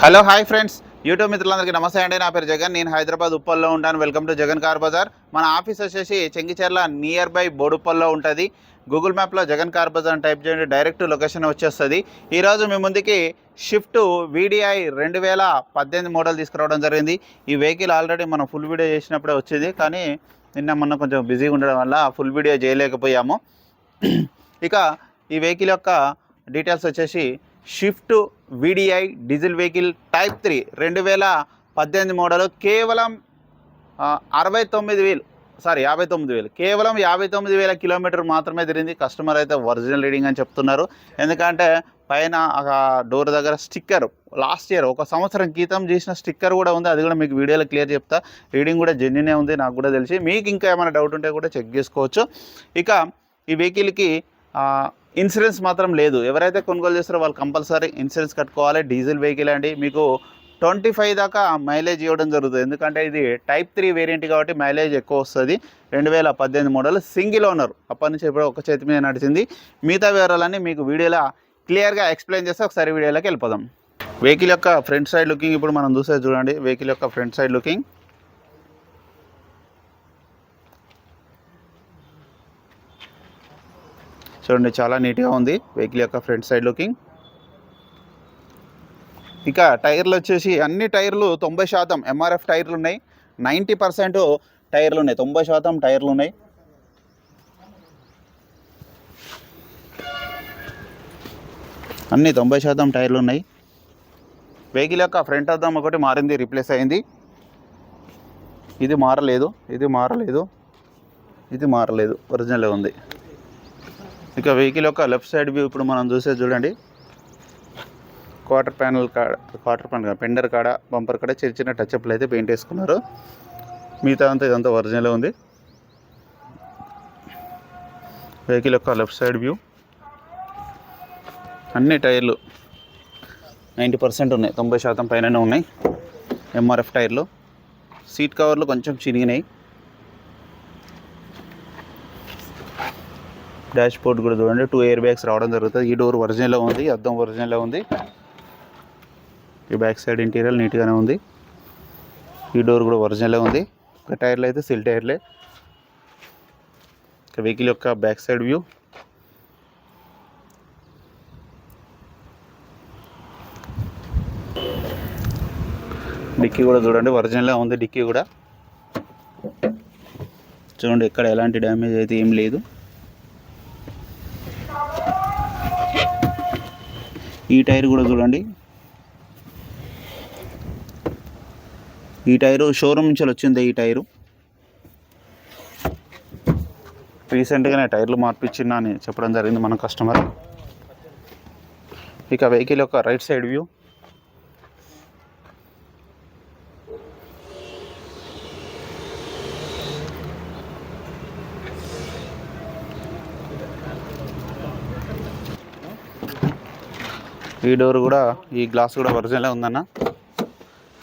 Hello hi friends, YouTube మిత్రులందరికీ నమస్తే అండి. నా పేరు జగన్. నేను హైదరాబాద్ ఉప్పల్లో ఉంటాను. Welcome to Jagan car bazaar. మన ఆఫీస్ వచ్చేసి చెంగిచెర్ల నియర్ బై బోడుప్పల్లో ఉంటుంది. గూగుల్ మ్యాప్లో జగన్ కార్ బజార్ అని టైప్ చేయండి, డైరెక్ట్ లొకేషన్ వచ్చేస్తుంది. ఈరోజు మీ ముందుకి షిఫ్ట్ VDI 2018 మోడల్ తీసుకురావడం జరిగింది. ఈ వెహికల్ ఆల్రెడీ మనం ఫుల్ వీడియో చేసినప్పుడే వచ్చింది, కానీ నిన్న మొన్న కొంచెం బిజీగా ఉండడం వల్ల ఫుల్ వీడియో చేయలేకపోయాము. ఇక ఈ వెహికల్ యొక్క డీటెయిల్స్ వచ్చేసి shift VDI diesel vehicle type 3 2018 model. కేవలం 59,000 కేవలం 59,000 కిలోమీటర్ మాత్రమే తిరిగింది. కస్టమర్ అయితే ఒరిజినల్ రీడింగ్ అని చెప్తున్నారు. ఎందుకంటే పైన డోర్ దగ్గర స్టిక్కర్ లాస్ట్ ఇయర్ 1 సంవత్సరం క్రితం చేసిన స్టిక్కర్ కూడా ఉంది. అది కూడా మీకు వీడియోలో క్లియర్ చెప్తా. రీడింగ్ కూడా జెన్యునే ఉంది, నాకు కూడా తెలిసి. మీకు ఇంకా ఏమైనా డౌట్ ఉంటే కూడా చెక్ చేసుకోవచ్చు. ఇక ఈ వెహికల్కి ఇన్సూరెన్స్ మాత్రం లేదు. ఎవరైతే కొనుగోలు చేస్తారో వాళ్ళు కంపల్సరీ ఇన్సూరెన్స్ కట్టుకోవాలి. డీజిల్ వెహికల్ అండి. మీకు 25 దాకా మైలేజ్ ఇవ్వడం జరుగుతుంది. ఎందుకంటే ఇది టైప్ 3 వేరియంట్ కాబట్టి మైలేజ్ ఎక్కువ వస్తుంది. 2018 మోడల్, సింగిల్ ఓనర్. అప్పటి నుంచి ఎప్పుడో ఒక చేతి మీద నడిచింది. మిగతా వివరాలన్నీ మీకు వీడియోలో క్లియర్గా ఎక్స్ప్లెయిన్ చేస్తే ఒకసారి వీడియోలోకి వెళ్ళిపోదాం. వెహికల్ యొక్క ఫ్రంట్ సైడ్ లుకింగ్ ఇప్పుడు మనం చూసేది చూడండి. వెహికల్ యొక్క ఫ్రంట్ సైడ్ లుకింగ్ చూడండి, చాలా నీట్గా ఉంది వెహికల్ యొక్క ఫ్రంట్ సైడ్ లుకింగ్. ఇక టైర్లు వచ్చేసి అన్ని టైర్లు 90% MRF టైర్లు ఉన్నాయి. 90% టైర్లు ఉన్నాయి. 90% టైర్లు ఉన్నాయి. అన్ని 90% టైర్లు ఉన్నాయి. వెహికల్ యొక్క ఫ్రంట్ అద్దం ఒకటి మారింది, రీప్లేస్ అయింది. ఇది మారలేదు, ఒరిజినల్ ఉంది. ఇక వెహికల్ యొక్క లెఫ్ట్ సైడ్ వ్యూ ఇప్పుడు మనం చూసేది చూడండి. క్వార్టర్ ప్యానల్ పెండర్ కాడ, బంపర్ కాడ చిన్న చిన్న టచ్అప్లు అయితే పెయింట్ వేసుకున్నారు. మిగతా అంతా ఇదంతా ఒరిజినల్ ఉంది. వెహికల్ యొక్క లెఫ్ట్ సైడ్ వ్యూ అన్ని టైర్లు 90% ఉన్నాయి. 90% పైననే ఉన్నాయి MRF టైర్లు. సీట్ కవర్లు కొంచెం చినిగినాయి. డాష్ బోర్డ్ కూడా చూడండి, 2 ఎయిర్ బ్యాగ్స్ రావడం జరుగుతుంది. ఈ డోర్ ఒరిజినల్లో ఉంది, అద్దం ఒరిజినల్లో ఉంది. ఈ బ్యాక్ సైడ్ ఇంటీరియర్ నీట్గానే ఉంది. ఈ డోర్ కూడా ఒరిజినల్లో ఉంది. ఒక టైర్లు అయితే సిల్ టైర్లే. ఇక వెహికల్ యొక్క బ్యాక్ సైడ్ వ్యూ డిక్కీ కూడా చూడండి, ఒరిజినల్గా ఉంది. డిక్కీ కూడా చూడండి, ఎక్కడ ఎలాంటి డ్యామేజ్ అయితే ఏం లేదు. ఈ టైర్ కూడా చూడండి, ఈ టైరు షోరూమ్ నుంచి వచ్చింది. ఈ టైరు రీసెంట్గానే టైర్లు మార్పించినా అని చెప్పడం జరిగింది మన కస్టమర్. ఇక వెహికల్ యొక్క రైట్ సైడ్ వ్యూ ఈ డోర్ కూడా, ఈ గ్లాస్ కూడా ఒరిజినలే ఉందన్న.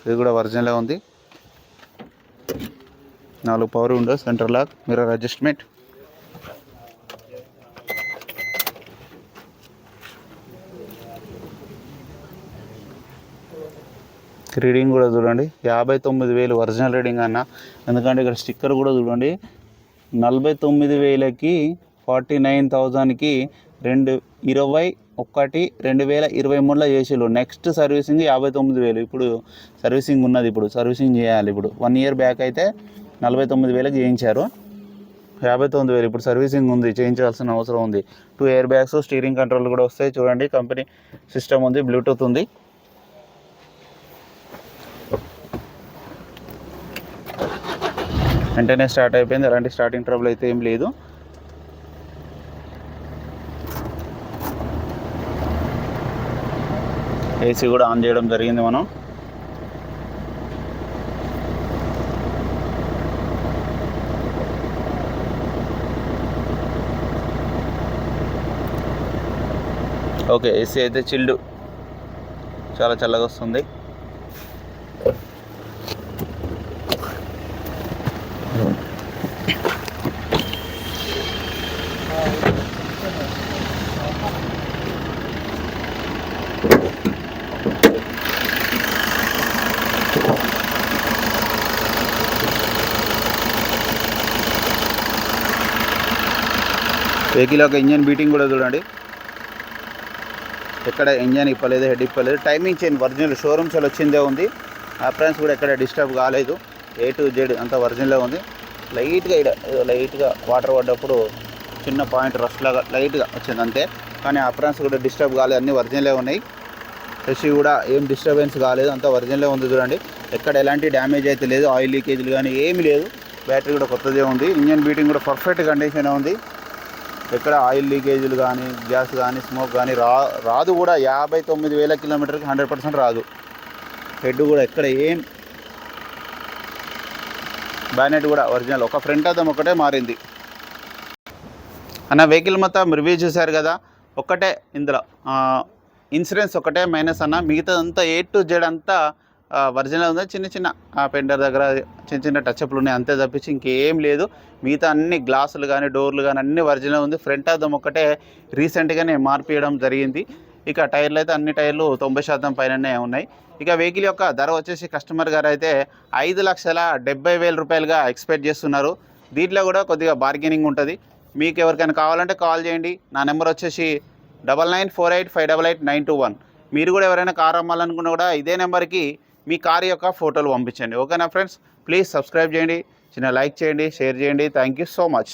ఇది కూడా ఒరిజినలే ఉంది. 4 power windows, centre lock, mirror adjustment. Reading కూడా చూడండి, 59,000 ఒరిజినల్ రీడింగ్ అన్న. ఎందుకంటే ఇక్కడ స్టిక్కర్ కూడా చూడండి, 49,000కి 49,000కి 2023లో చేసిళ్ళు. Next servicing 59,000. ఇప్పుడు సర్వీసింగ్ ఉన్నది, ఇప్పుడు సర్వీసింగ్ చేయాలి. ఇప్పుడు 1 ఇయర్ బ్యాక్ అయితే 49,000కి చేయించారు. 59,000 ఇప్పుడు సర్వీసింగ్ ఉంది, చేయించాల్సిన అవసరం ఉంది. 2 ఎయిర్ బ్యాగ్స్, స్టీరింగ్ కంట్రోల్ కూడా వస్తాయి. చూడండి, కంపెనీ సిస్టమ్ ఉంది, బ్లూటూత్ ఉంది. వెంటనే స్టార్ట్ అయిపోయింది, ఎలాంటి స్టార్టింగ్ ట్రబుల్ అయితే ఏం లేదు. ఏసీ కూడా ఆన్ చేయడం జరిగింది మనం. ఓకే, ఏసీ అయితే చిల్డ్, చాలా చల్లగా వస్తుంది. వెహికల్ యొక్క ఇంజన్ బీటింగ్ కూడా చూడండి, ఎక్కడ ఇంజన్ ఇప్పలేదు, హెడ్ ఇప్పలేదు. Timing chain original showroom seal వచ్చిందే ఉంది. అప్రాన్స్ కూడా ఎక్కడ డిస్టర్బ్ కాలేదు. A to Z అంతా ఒరిజినలే ఉంది. లైట్గా వాటర్ పడ్డప్పుడు చిన్న పాయింట్ రష్ లాగా లైట్గా వచ్చింది అంతే, కానీ అప్రాన్స్ కూడా డిస్టర్బ్ కాలేదు, అన్నీ ఒరిజినలే ఉన్నాయి. ఫ్రెష్ కూడా ఏం డిస్టర్బెన్స్ కాలేదు, అంతా ఒరిజినలే ఉంది చూడండి. ఎక్కడ ఎలాంటి డ్యామేజ్ అయితే లేదు, ఆయిల్ లీకేజ్లు కానీ ఏమీ లేదు. బ్యాటరీ కూడా కొత్తదే ఉంది. ఇంజన్ బీటింగ్ కూడా పర్ఫెక్ట్ కండిషన్ ఉంది. ఎక్కడ ఆయిల్ లీకేజీలు కానీ, గ్యాస్ కానీ, స్మోక్ కానీ రాదు కూడా. 59,000 కిలోమీటర్కి 100% రాదు. హెడ్ కూడా ఎక్కడ ఏం, బ్యానెట్ కూడా ఒరిజినల్, ఒక ఫ్రంట్ అద్దం ఒకటే మారింది. అన్న వెహికల్ మొత్తం రివ్యూ చూశారు కదా. ఒక్కటే ఇందులో ఇన్సూరెన్స్ ఒకటే మైనస్ అన్న, మిగతాదంతా A to Z అంతా ఒరిజినల్ ఉంది. చిన్న పెండర్ దగ్గర చిన్న టచ్అప్లు ఉన్నాయి అంతే తప్పించి ఇంకేం లేదు. మిగతా అన్ని గ్లాసులు కానీ, డోర్లు కానీ అన్నీ ఒరిజినల్ ఉంది. ఫ్రంట్ అద్దం ఒక్కటే రీసెంట్గానే మార్పియడం జరిగింది. ఇక టైర్లు అయితే అన్ని టైర్లు 90% పైననే ఉన్నాయి. ఇక వెహికల్ యొక్క ధర వచ్చేసి కస్టమర్ గారు అయితే 5,70,000 రూపాయలుగా ఎక్స్పెక్ట్ చేస్తున్నారు. దీంట్లో కూడా కొద్దిగా బార్గెనింగ్ ఉంటుంది. మీకు ఎవరికైనా కావాలంటే కాల్ చేయండి. నా నెంబర్ వచ్చేసి 9948588921. మీరు కూడా ఎవరైనా కార్ అమ్మాలనుకున్నా కూడా ఇదే నెంబర్కి మీ కార్ యొక్క ఫోటోలు పంపించండి. ఓకేనా ఫ్రెండ్స్, ప్లీజ్ సబ్స్క్రైబ్ చేయండి, చిన్న లైక్ చేయండి, షేర్ చేయండి. Thank you so much.